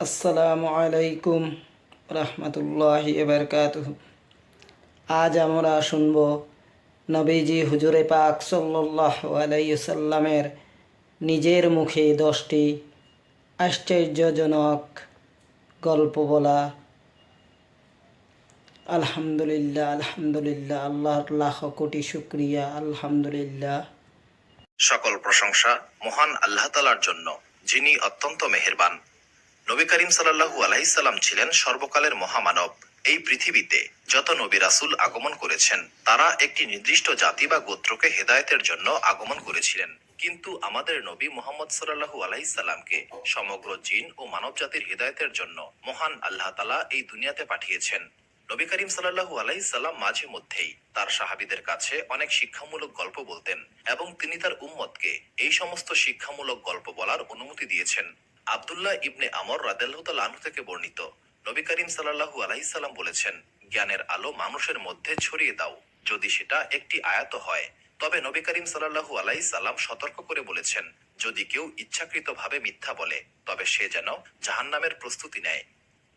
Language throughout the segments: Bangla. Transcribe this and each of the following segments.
আসসালামু আলাইকুম রহমতুল্লাহি বারকাতুহু। আজ আমরা শুনব নবীজি হুজুরে পাক সাল্লাল্লাহু আলাইহি সাল্লামের নিজের মুখে 10টি আশ্চর্যজনক গল্প বলা। আলহামদুলিল্লাহ, আলহামদুলিল্লাহ, আল্লাহর লাখ কোটি শুকরিয়া। আলহামদুলিল্লাহ। সকল প্রশংসা মহান আল্লাহ তাআলার জন্য, যিনি অত্যন্ত মেহেরবান। নবী করিম সাল্লাল্লাহু আলাইহি সাল্লাম ছিলেন সর্বকালের মহামানব। এই পৃথিবীতে যত নবী রাসূল আগমন করেছেন, তারা একটি নির্দিষ্ট জাতি বা গোত্রকে হেদায়েতের জন্য আগমন করেছিলেন। কিন্তু আমাদের নবী মুহাম্মদ সাল্লাল্লাহু আলাইহি সাল্লামকে সমগ্র জিন ও মানব জাতির হেদায়েতের জন্য মহান আল্লাহ তাআলা এই দুনিয়াতে পাঠিয়েছেন। নবী করিম সাল্লাল্লাহু আলাইহি সাল্লাম মাঝে মধ্যেই তার সাহাবীদের কাছে অনেক শিক্ষামূলক গল্প বলতেন এবং তিনি তার উম্মতকে এই সমস্ত শিক্ষামূলক গল্প বলার অনুমতি দিয়েছেন। আব্দুল্লাহ ইবনে আমর রাদিয়াল্লাহু তাআলা আনহু থেকে বর্ণিত, নবী করিম সাল্লাল্লাহু আলাইহি সাল্লাম বলেছেন, জ্ঞানের আলো মানুষের মধ্যে ছড়িয়ে দাও, যদি সেটা একটি আয়াত হয়। তবে নবী করিম সাল্লাল্লাহু আলাইহি সাল্লাম সতর্ক করে বলেছেন, যদি কেউ ইচ্ছাকৃতভাবে মিথ্যা বলে, তবে সে যেন জাহান্নামের প্রস্তুতি নেয়।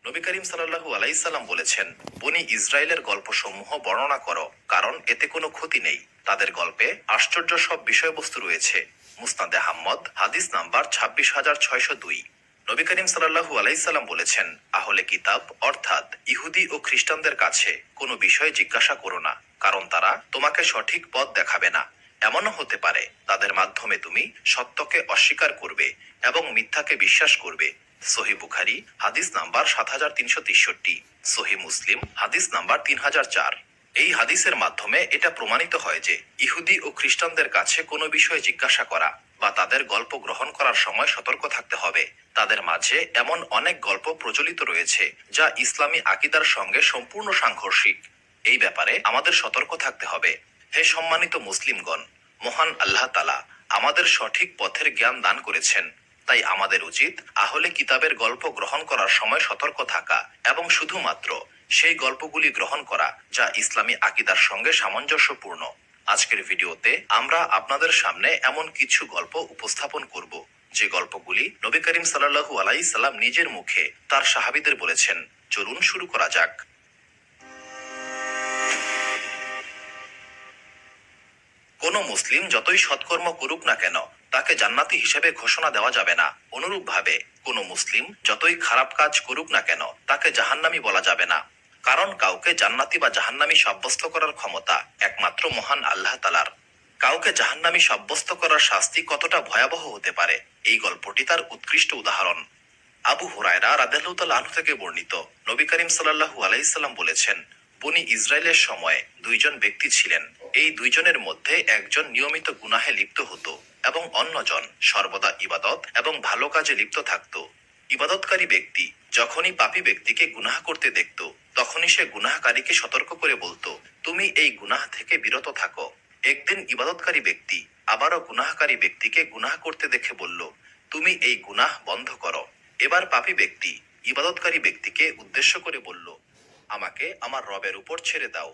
নবী করিম সাল্লাল্লাহু আলাইহি সাল্লাম বলেছেন, বনি ইসরাইলের গল্পসমূহ বর্ণনা করো, কারণ এতে কোনো ক্ষতি নেই। তাদের গল্পে আশ্চর্য সব বিষয়বস্তু রয়েছে। মুসনাদে আহমদ, হাদিস নাম্বার 26,602। নবী করিম সাল্লাল্লাহু আলাইহি সাল্লাম বলেছেন, আহলে কিতাব অর্থাৎ ইহুদি ও খ্রিস্টানদের কাছে কোনো বিষয় জিজ্ঞাসা করো না, কারণ তারা তোমাকে সঠিক পথ দেখাবে না। এমনও হতে পারে তাদের মাধ্যমে তুমি সত্যকে অস্বীকার করবে এবং মিথ্যাকে বিশ্বাস করবে। সহি বুখারী, হাদিস নাম্বার 7363। সহি মুসলিম, হাদিস নাম্বার 3004। এই হাদিসের মাধ্যমে এটা প্রমাণিত হয় যে ইহুদি ও খ্রিস্টানদের কাছে কোনো বিষয় জিজ্ঞাসা করা বা তাদের গল্প গ্রহণ করার সময় সতর্ক থাকতে হবে। তাদের মাঝে এমন অনেক গল্প প্রচলিত রয়েছে যা ইসলামী আকীদার সঙ্গে সম্পূর্ণ সাংঘর্ষিক। এই ব্যাপারে আমাদের সতর্ক থাকতে হবে। হে সম্মানিত মুসলিমগণ, মহান আল্লাহ তাআলা আমাদের সঠিক পথের জ্ঞান দান করেছেন। তাই আমাদের উচিত আহলে কিতাবের গল্প গ্রহণ করার সময় সতর্ক থাকা এবং শুধুমাত্র সেই গল্পগুলি গ্রহণ করা যা ইসলামী আকীদার সঙ্গে সামঞ্জস্যপূর্ণ। আজকের ভিডিওতে আমরা আপনাদের সামনে এমন কিছু গল্প উপস্থাপন করব যে গল্পগুলি নবী করিম সাল্লাল্লাহু আলাইহি সাল্লাম নিজের মুখে তার সাহাবীদের বলেছেন। চলুন শুরু করা যাক। কোনো মুসলিম যতই সৎকর্ম করুক না কেন, তাকে জান্নাতি হিসেবে ঘোষণা দেওয়া যাবে না। অনুরূপভাবে কোনো মুসলিম যতই খারাপ কাজ করুক না কেন, তাকে জাহান্নামী বলা যাবে না। কারণ কাউকে জান্নাতি বা জাহান্নামী সাব্যস্ত করার ক্ষমতা একমাত্র মহান আল্লাহ তাআলার। কাউকে জাহান্নামী সাব্যস্ত করার শাস্তি কতটা ভয়াবহ হতে পারে, এই গল্পটি তার উৎকৃষ্ট উদাহরণ। আবু হুরায়রা রাদিয়াল্লাহু তাআলা আনহু থেকে বর্ণিত, নবী করিম সাল্লাল্লাহু আলাইহি সাল্লাম বলেছেন, বনি ইসরাইলের সময় দুইজন ব্যক্তি ছিলেন। এই দুইজনের মধ্যে একজন নিয়মিত গুনাহে লিপ্ত হতো এবং অন্যজন সর্বদা ইবাদত এবং ভালো কাজে লিপ্ত থাকত। ইবাদতকারী ব্যক্তি যখনই পাপী ব্যক্তিকে গুনাহ করতে দেখত, তখনই সে গুনাহকারীকে সতর্ক করে বলতো, তুমি এই গুনাহ থেকে বিরত থাকো। একদিন ইবাদতকারী ব্যক্তি আবারও গুনাহকারী ব্যক্তিকে গুনাহ করতে দেখে বলল, তুমি এই গুনাহ বন্ধ করো। এবার পাপী ব্যক্তি ইবাদতকারী ব্যক্তিকে উদ্দেশ্য করে বলল, আমাকে আমার রবের উপর ছেড়ে দাও।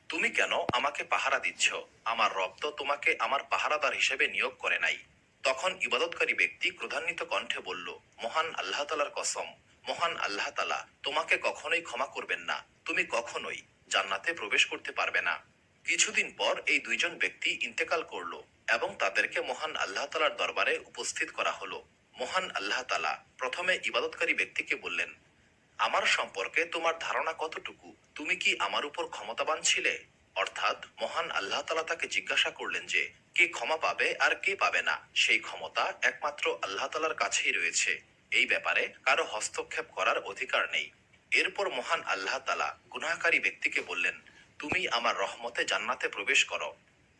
তুমি কেন আমাকে পাহারা দিচ্ছ? আমার রব তো তোমাকে আমার পাহারাদার হিসেবে নিয়োগ করে নাই। তখন ইবাদতকারী ব্যক্তি ক্রোধান্বিত কণ্ঠে বলল, মহান আল্লাহ তাআলার কসম, মহান আল্লাহ তাআলা তোমাকে কখনোই ক্ষমা করবেন না। তুমি কখনোই জান্নাতে প্রবেশ করতে পারবে না। কিছুদিন পর এই দুইজন ব্যক্তি ইন্তেকাল করলো এবং তাদেরকে মহান আল্লাহ তাআলার দরবারে উপস্থিত করা হলো। মহান আল্লাহ তাআলা প্রথমে ইবাদতকারী ব্যক্তিকে বললেন, আমার সম্পর্কে তোমার ধারণা কতটুকু? তুমি কি আমার উপর ক্ষমতাবান ছিলে? অর্থাৎ মহান আল্লাহ তাআলা তাকে জিজ্ঞাসা করলেন যে কে ক্ষমা পাবে আর কে পাবে না। সেই ক্ষমতা একমাত্র আল্লাহ তাআলার কাছেই রয়েছে। এই ব্যাপারে কারো হস্তক্ষেপ করার অধিকার নেই। এরপর মহান আল্লাহ তাআলা গুনাহকারী ব্যক্তিকে বললেন, তুমি আমার রহমতে জান্নাতে প্রবেশ করো।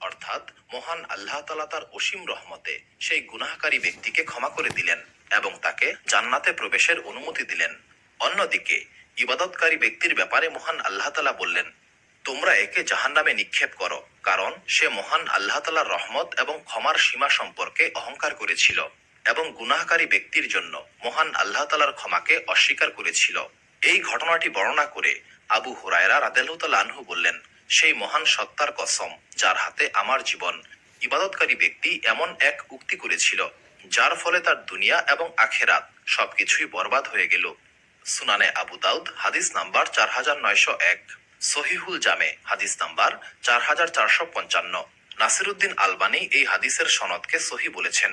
অর্থাৎ মহান আল্লাহ তাআলা তার অসীম রহমতে সেই গুনাহকারী ব্যক্তিকে ক্ষমা করে দিলেন এবং তাকে জান্নাতে প্রবেশের অনুমতি দিলেন। অন্যদিকে ইবাদতকারী ব্যক্তির ব্যাপারে মহান আল্লাহ তাআলা বললেন, তোমরা একে জাহান্নামে নিক্ষেপ করো, কারণ সে মহান আল্লাহ তাআলার রহমত এবং ক্ষমার সীমা সম্পর্কে অহংকার করেছিল এবং গুনাহকারী ব্যক্তির জন্য মহান আল্লাহ তাআলার ক্ষমাকে অস্বীকার করেছিল। এই ঘটনাটি বর্ণনা করে আবু হুরায়রা রাদিয়াল্লাহু তাআলা আনহু বললেন, সেই মহান সত্তার কসম যার হাতে আমার জীবন, ইবাদতকারী ব্যক্তি এমন এক উক্তি করেছিল যার ফলে তার দুনিয়া এবং আখেরাত সবকিছুই বরবাদ হয়ে গেল। সুনানে আবু দাউদ হাদিস নাম্বার 4901, সহিহুল জামে হাদিস নাম্বার 4455। নাসিরুদ্দিন আলবানী এই হাদিসের সনদকে সহি বলেছেন।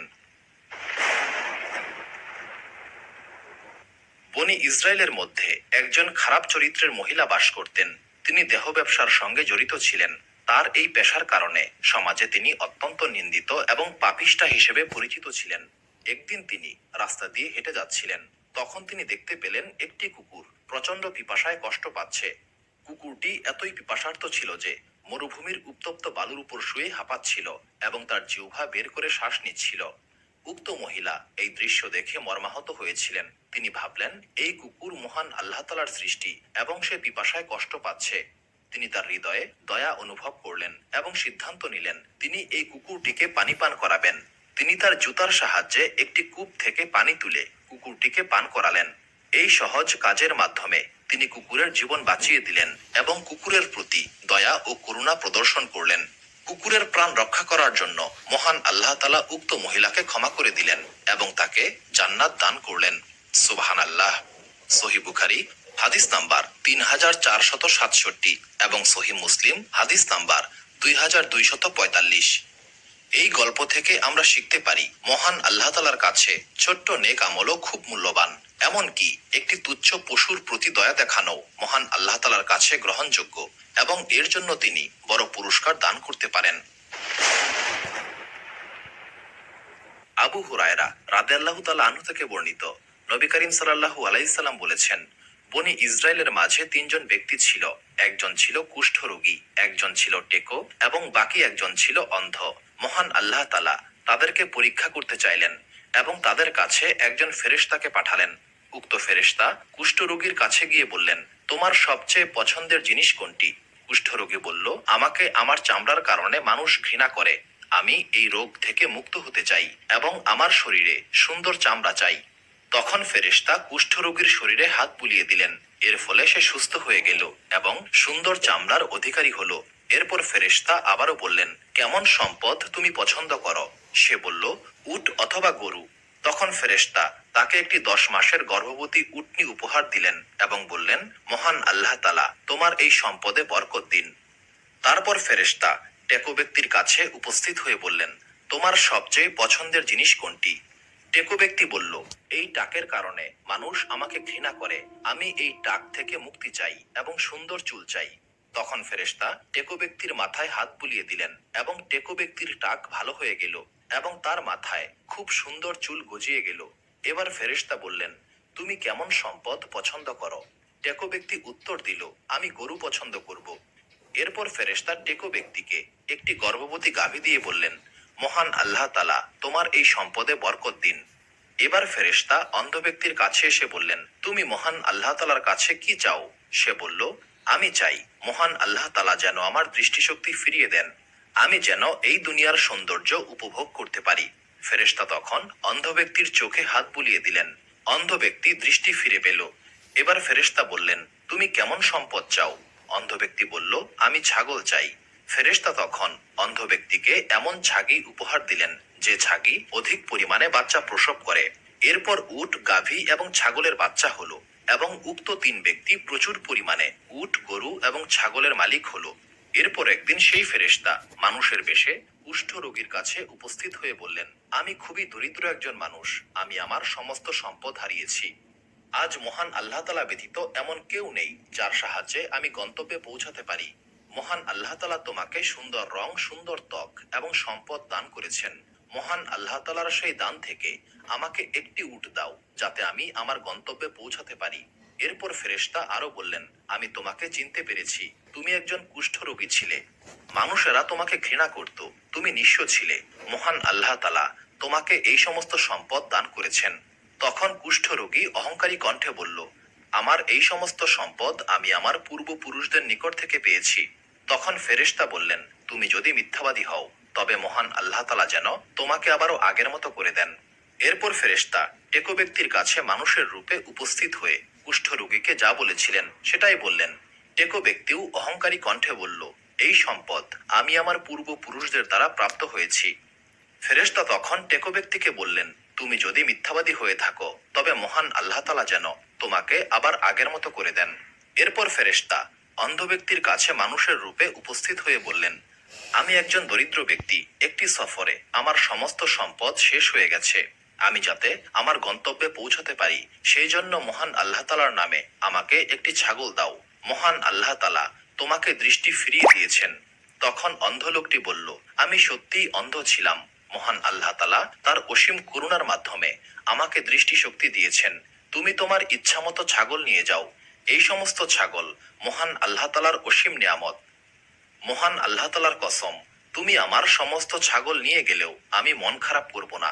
বনি ইসরায়েলের মধ্যে একজন খারাপ চরিত্রের মহিলা বাস করতেন। তিনি দেহ ব্যবসার সঙ্গে জড়িত ছিলেন। তার এই পেশার কারণে সমাজে তিনি অত্যন্ত নিন্দিত এবং পাপিষ্ঠা হিসেবে পরিচিত ছিলেন। একদিন তিনি রাস্তা দিয়ে হেঁটে যাচ্ছিলেন। তখন তিনি দেখতে পেলেন একটি কুকুর প্রচন্ড পিপাসায় কষ্ট পাচ্ছে। কুকুরটি এতই পিপাসার্ত ছিল যে মরুভূমির উত্তপ্ত বালুর উপর শুয়ে হাঁপাচ্ছিল এবং তার জিহ্বা বের করে শ্বাস নিচ্ছিল। উক্ত মহিলা এই দৃশ্য দেখে মর্মাহত হয়েছিলেন। তিনি ভাবলেন, এই কুকুর মহান আল্লাহ তাআলার সৃষ্টি এবং সে পিপাসায় কষ্ট পাচ্ছে। তিনি তার হৃদয়ে দয়া অনুভব করলেন এবং সিদ্ধান্ত নিলেন তিনি এই কুকুরটিকে পানি পান করাবেন। তিনি তার জুতার সাহায্যে একটি কূপ থেকে পানি তুলে কুকুরটিকে পান করালেন। এই সহজ কাজের মাধ্যমে তিনি কুকুরের জীবন বাঁচিয়ে দিলেন এবং কুকুরের প্রতি দয়া ও করুণা প্রদর্শন করলেন। কুকুরের প্রাণ রক্ষা করার জন্য মহান আল্লাহ তাআলা উক্ত মহিলাকে ক্ষমা করে দিলেন এবং তাকে জান্নাত দান করলেন। সুবহানাল্লাহ। সহিহ বুখারী হাদিস নাম্বার 3467 এবং সহিহ মুসলিম হাদিস নাম্বার 2245। এই গল্প থেকে আমরা শিখতে পারি মহান আল্লাহ তাআলার কাছে ছোট্ট নেক আমলও খুব মূল্যবান। এমনকি একটি তুচ্ছ পশুর প্রতি দয়া দেখানো মহান আল্লাহ তাআলার কাছে গ্রহণযোগ্য এবং এর জন্য তিনি বড় পুরস্কার দান করতে পারেন। আবু হুরায়রা রাদিয়াল্লাহু তাআলা আনহু থেকে বর্ণিত, নবী করিম সাল্লাল্লাহু আলাইহি সাল্লাম বলেছেন, বনি ইসরায়েলের মাঝে 3 জন ব্যক্তি ছিল। একজন ছিল কুষ্ঠরোগী, একজন ছিল টেকো এবং বাকি একজন ছিল অন্ধ। মহান আল্লাহ তাআলা তাদেরকে পরীক্ষা করতে চাইলেন এবং তাদের কাছে একজন ফেরেশতাকে পাঠালেন। উক্ত ফেরেশতা কুষ্ঠরোগীর কাছে গিয়ে বললেন, তোমার সবচেয়ে পছন্দের জিনিস কোনটি? কুষ্ঠরোগী বলল, আমাকে আমার চামড়ার কারণে মানুষ ঘৃণা করে। আমি এই রোগ থেকে মুক্ত হতে চাই এবং আমার শরীরে সুন্দর চামড়া চাই। তখন ফেরেশতা কুষ্ঠরোগীর শরীরে হাত বুলিয়ে দিলেন। এর ফলে সে সুস্থ হয়ে গেল এবং সুন্দর চামড়ার অধিকারী হলো। এরপর ফেরেশতা আবারও বললেন, কেমন সম্পদ তুমি পছন্দ করো? সে বলল, উট অথবা গরু। তখন ফেরেশতা তাকে একটি 10 মাসের গর্ভবতী উটনী উপহার দিলেন এবং বললেন, মহান আল্লাহ তাআলা তোমার এই সম্পদে বরকত দিন। তারপর ফেরেশতা টেকো ব্যক্তির কাছে উপস্থিত হয়ে বললেন, তোমার সবচেয়ে পছন্দের জিনিস কোনটি? টেকো ব্যক্তি বলল, এই টাকের কারণে মানুষ আমাকে ঘৃণা করে। আমি এই টাক থেকে মুক্তি চাই এবং সুন্দর চুল চাই। তখন ফেরেশতা টেকো ব্যক্তির মাথায় হাত বুলিয়ে দিলেন এবং টেকো ব্যক্তির টাক ভালো হয়ে গেল এবং তার মাথায় খুব সুন্দর চুল গজিয়ে গেল। এবার ফেরেশতা বললেন, তুমি কেমন সম্পদ পছন্দ করো? টেকো ব্যক্তি উত্তর দিল, আমি গরু পছন্দ করব। এরপর ফেরেশতা টেকো ব্যক্তিকে একটি গর্ভবতী গাভী দিয়ে বললেন, মহান আল্লাহ তাআলা তোমার এই সম্পদে বরকত দিন। এবার ফেরেশতা অন্ধ ব্যক্তির কাছে এসে বললেন, তুমি মহান আল্লাহ তাআলার কাছে কি চাও? সে বলল, আমি চাই মহান আল্লাহ তাআলা যেন আমার দৃষ্টিশক্তি ফিরিয়ে দেন। আমি যেন এই দুনিয়ার সৌন্দর্য উপভোগ করতে পারি। ফেরেশতা তখন অন্ধ ব্যক্তির চোখে হাত বুলিয়ে দিলেন। অন্ধ ব্যক্তি দৃষ্টি ফিরে পেল। এবার ফেরেশতা বললেন, তুমি কেমন সম্পদ চাও? অন্ধ ব্যক্তি বলল, আমি ছাগল চাই। ফেরেশতা তখন অন্ধ ব্যক্তিকে এমন ছাগি উপহার দিলেন যে ছাগি অধিক পরিমাণে বাচ্চা প্রসব করে। এরপর উট, গাভী এবং ছাগলের বাচ্চা হলো এবং উক্ত 3 ব্যক্তি প্রচুর পরিমাণে উট, গরু এবং ছাগলের মালিক হলো। এরপর একদিন সেই ফেরেশতা মানুষের বেশে কুষ্ঠ রোগীর কাছে উপস্থিত হয়ে বললেন, আমি খুবই দরিদ্র একজন মানুষ। আমি আমার সমস্ত সম্পদ হারিয়েছি। আজ মহান আল্লাহ তাআলা ব্যতীত এমন কেউ নেই যার সাহায্যে আমি গন্তব্যে পৌঁছাতে পারি। মহান আল্লাহ তাআলা তোমাকে সুন্দর রং, সুন্দর ত্বক এবং সম্পদ দান করেছেন। মহান আল্লাহ তাআলার সেই দান থেকে আমাকে একটি উট দাও যাতে আমি আমার গন্তব্যে পৌঁছাতে পারি। এরপর ফেরেশতা আরো বললেন, আমি তোমাকে চিনতে পেরেছি। তুমি একজন কুষ্ঠরোগী ছিলে। মানুষেরা তোমাকে ঘৃণা করত। তুমি নিঃস্ব ছিলে। মহান আল্লাহ তাআলা তোমাকে এই সমস্ত সম্পদ দান করেছেন। তখন কুষ্ঠরোগী অহংকারী কণ্ঠে বলল, আমার এই সমস্ত সম্পদ আমি আমার পূর্বপুরুষদের নিকট থেকে পেয়েছি। তখন ফেরেশতা বললেন, তুমি যদি মিথ্যাবাদী হও তবে মহান আল্লাহ তাআলা যেন তোমাকে আবারও আগের মতো করে দেন। এরপর ফেরেশতা টেকো ব্যক্তির কাছে মানুষের রূপে উপস্থিত হয়ে কুষ্ঠরোগীকে যা বলেছিলেন সেটাই বললেন। টেকো ব্যক্তিও অহংকারী কণ্ঠে বলল, এই সম্পদ আমি আমার পূর্বপুরুষদের দ্বারা প্রাপ্ত হয়েছি। ফেরেশতা তখন টেকো ব্যক্তিকে বললেন, তুমি যদি মিথ্যাবাদী হয়ে থাকো তবে মহান আল্লাহ তাআলা যেন তোমাকে আবার আগের মতো করে দেন। এরপর ফেরেশতা অন্ধ ব্যক্তির কাছে মানুষের রূপে উপস্থিত হয়ে বললেন, আমি একজন দরিদ্র ব্যক্তি, একটি সফরে আমার সমস্ত সম্পদ শেষ হয়ে গেছে। আমি যাতে আমার গন্তব্যে পৌঁছাতে পারি সেই জন্য মহান আল্লাহ তাআলার নামে আমাকে একটি ছাগল দাও। মহান আল্লাহ তাআলা তোমাকে দৃষ্টি ফিরিয়ে দিয়েছেন। তখন অন্ধ লোকটি বলল, আমি সত্যিই অন্ধ ছিলাম। মহান আল্লাহ তাআলা তার অসীম করুণার মাধ্যমে আমাকে দৃষ্টিশক্তি দিয়েছেন। তুমি তোমার ইচ্ছামতো ছাগল নিয়ে যাও। এই সমস্ত ছাগল মহান আল্লাহ তাআলার অসীম নিয়ামত। মহান আল্লাহ তাআলার কসম, তুমি আমার সমস্ত ছাগল নিয়ে গেলেও আমি মন খারাপ করব না।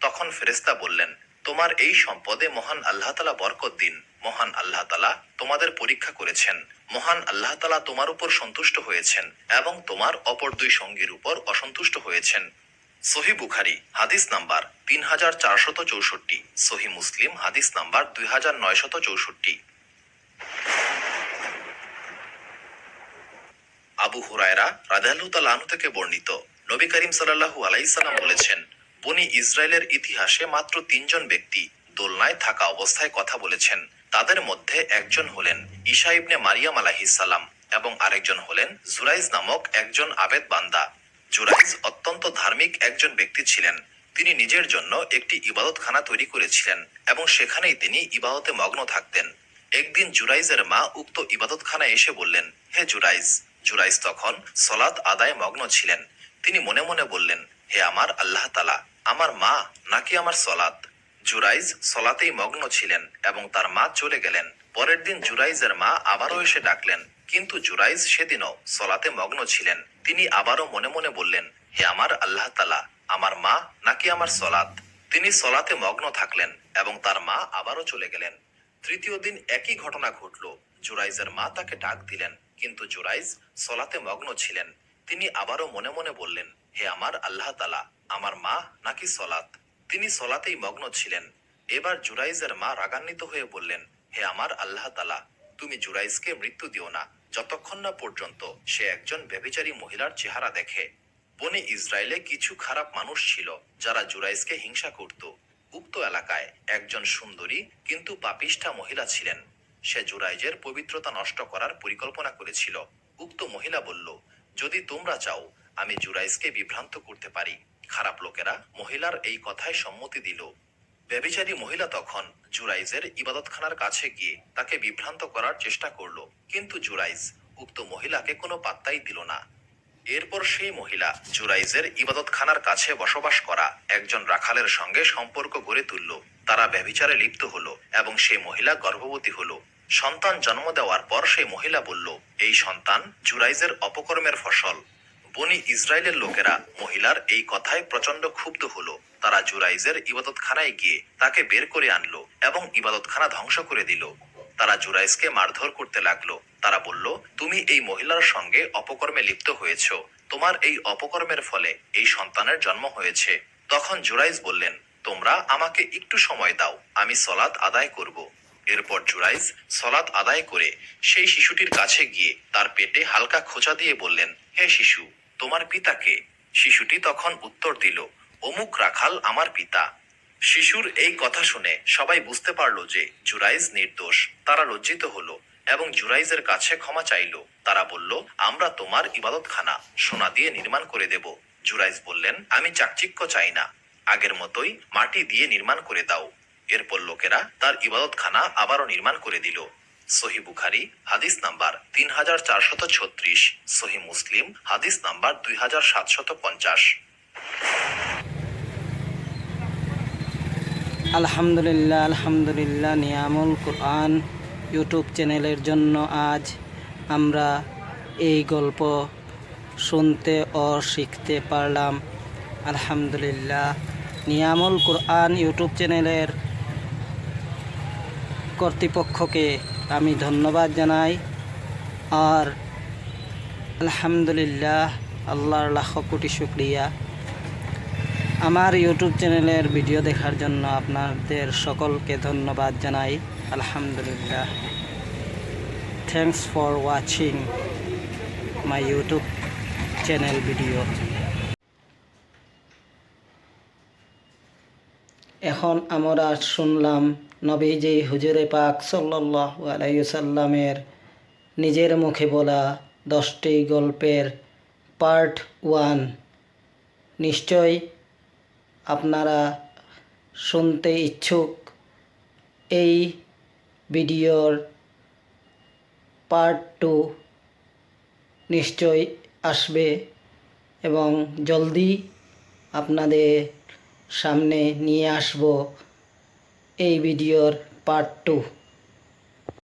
তখন ফেরেশতা বললেন, তোমার এই সম্পদে মহান আল্লাহ তাআলা বরকত দিন। মহান আল্লাহ তাআলা তোমাদের পরীক্ষা করেছেন। মহান আল্লাহ তাআলা তোমার উপর সন্তুষ্ট হয়েছেন এবং তোমার অপর দুই সঙ্গীর উপর অসন্তুষ্ট হয়েছেন। সহিহ বুখারী হাদিস নাম্বার 3464, সহিহ মুসলিম হাদিস নাম্বার 2964। আবু হুরায়রা রাদিয়াল্লাহু তাআলা আনহু থেকে বর্ণিত, নবী করিম সাল্লাল্লাহু আলাইহি সাল্লাম বলেছেন, বনি ইসরায়েলের ইতিহাসে মাত্র 3 জন ব্যক্তি দোলনায় থাকা অবস্থায় কথা বলেছেন। তাদের মধ্যে একজন হলেন ঈসা ইবনে মারিয়াম আলাইহিস সালাম এবং আরেকজন হলেন জুরাইজ নামক একজন আবেদ বান্দা। জুরাইজ অত্যন্ত ধার্মিক একজন ব্যক্তি ছিলেন। তিনি নিজের জন্য একটি ইবাদতখানা তৈরি করেছিলেন এবং সেখানেই তিনি ইবাদতে মগ্ন থাকতেন। একদিন জুরাইজের মা উক্ত ইবাদতখানায় এসে বললেন, হে জুরাইজ। জুরাইজ তখন সলাত আদায় মগ্ন ছিলেন। তিনি মনে মনে বললেন, হে আমার আল্লাহ তাআলা, আমার মা নাকি আমার সলাত? জুরাইজ সলাতেই মগ্ন ছিলেন এবং তার মা চলে গেলেন। পরের দিন জুরাইজের মা আবারও এসে ডাকলেন, কিন্তু জুরাইজ সেদিনও সলাতে মগ্ন ছিলেন। তিনি আবারও মনে মনে বললেন, হে আমার আল্লাহ তাআলা, আমার মা নাকি আমার সলাত? তিনি সলাতে মগ্ন থাকলেন এবং তার মা আবারও চলে গেলেন। তৃতীয় দিন একই ঘটনা ঘটল। জুরাইজের মা তাকে ডাক দিলেন, কিন্তু জুরাইজ সলাতে মগ্ন ছিলেন। তিনি আবারও মনে মনে বললেন, হে আমার আল্লাহ তাআলা, আমার মা নাকি সলাত? তিনি সলাতেই মগ্ন ছিলেন। এবার জুরাইজের মা রাগান্বিত হয়ে বললেন, হে আমার আল্লাহ তাআলা, তুমি জুরাইজকে মৃত্যু দিও না যতক্ষণ না পর্যন্ত সে একজন ব্যভিচারী মহিলার চেহারা দেখে। বনি ইসরায়েলে কিছু খারাপ মানুষ ছিল যারা জুরাইজকে হিংসা করত। উক্ত এলাকায় একজন সুন্দরী কিন্তু পাপিষ্ঠা মহিলা ছিলেন। সে জুরাইজের পবিত্রতা নষ্ট করার পরিকল্পনা করেছিল। উক্ত মহিলা বলল, যদি তোমরা চাও আমি জুরাইজকে বিভ্রান্ত করতে পারি। খারাপ লোকেরা মহিলার এই কথায় সম্মতি দিল। ব্যভিচারী মহিলা তখন জুরাইজের ইবাদতখানার কাছে গিয়ে তাকে বিভ্রান্ত করার চেষ্টা করল, কিন্তু জুরাইজ উক্ত মহিলাকে কোনো পাত্তাই দিল না। এরপর সেই মহিলা জুরাইজের ইবাদতখানার কাছে বসবাস করা একজন রাখালের সঙ্গে সম্পর্ক গড়ে তুলল। তারা ব্যভিচারে লিপ্ত হলো এবং সেই মহিলা গর্ভবতী হলো। সন্তান জন্ম দেওয়ার পর সেই মহিলা বলল, এই সন্তান জুরাইজের অপকর্মের ফসল। বনি ইসরায়েলের লোকেরা মহিলার এই কথায় প্রচন্ড ক্ষুব্ধ হলো। তারা জুরাইজের ইবাদতখানায় গিয়ে তাকে বের করে আনলো এবং ইবাদতখানা ধ্বংস করে দিল। তারা জুরাইজকে মারধর করতে লাগলো। তারা বলল, তুমি এই মহিলার সঙ্গে অপকর্মে লিপ্ত হয়েছ। তোমার এই অপকর্মের ফলে এই সন্তানের জন্ম হয়েছে। তখন জুরাইজ বললেন, তোমরা আমাকে একটু সময় দাও, আমি সলাত আদায় করব। এরপর জুরাইজ সলাত আদায় করে সেই শিশুটির কাছে গিয়ে তার পেটে হালকা খোঁচা দিয়ে বললেন, হে শিশু, তোমার পিতাকে? শিশুটি তখন উত্তর দিল, অমুক রাখাল আমার পিতা। শিশুর এই কথা শুনে সবাই বুঝতে পারল যে জুরাইজ নির্দোষ। তারা লজ্জিত হলো এবং জুরাইজের কাছে ক্ষমা চাইল। তারা বলল, আমরা তোমার ইবাদতখানা সোনা দিয়ে নির্মাণ করে দেব। জুরাইজ বললেন, আমি চাকচিক্য চাই না, আগের মতোই মাটি দিয়ে নির্মাণ করে দাও। এরপর লোকেরা তার ইবাদতখানা আবারও নির্মাণ করে দিল। সহিহ বুখারী হাদিস নাম্বার 3436, সহিহ মুসলিম হাদিস নাম্বার 2750। আলহামদুলিল্লাহ আলহামদুলিল্লাহ নিয়ামুল কুরআন ইউটিউব চ্যানেলের জন্য আজ আমরা এই গল্প শুনতে ও শিখতে পারলাম। আলহামদুলিল্লাহ। নিয়ামুল কুরআন ইউটিউব চ্যানেলের কর্তৃপক্ষকে আমি ধন্যবাদ জানাই। আর আলহামদুলিল্লাহ, আল্লাহর লাখ কোটি শুকরিয়া আমার ইউটিউব চ্যানেলের ভিডিও দেখার জন্য। আপনাদের সকলকে ধন্যবাদ জানাই। আলহামদুলিল্লাহ। Thanks for watching my YouTube channel video. এখন আমরা শুনলাম নবীজি হুজুরে পাক সাল্লাল্লাহু আলাইহি সাল্লামের নিজের মুখে বলা 10টি গল্পের পার্ট 1। নিশ্চয় আপনারা শুনতে ইচ্ছুক এই ভিডিওর পার্ট 2 নিশ্চয় আসবে এবং জলদি আপনাদের সামনে নিয়ে আসব এই ভিডিওর পার্ট 2।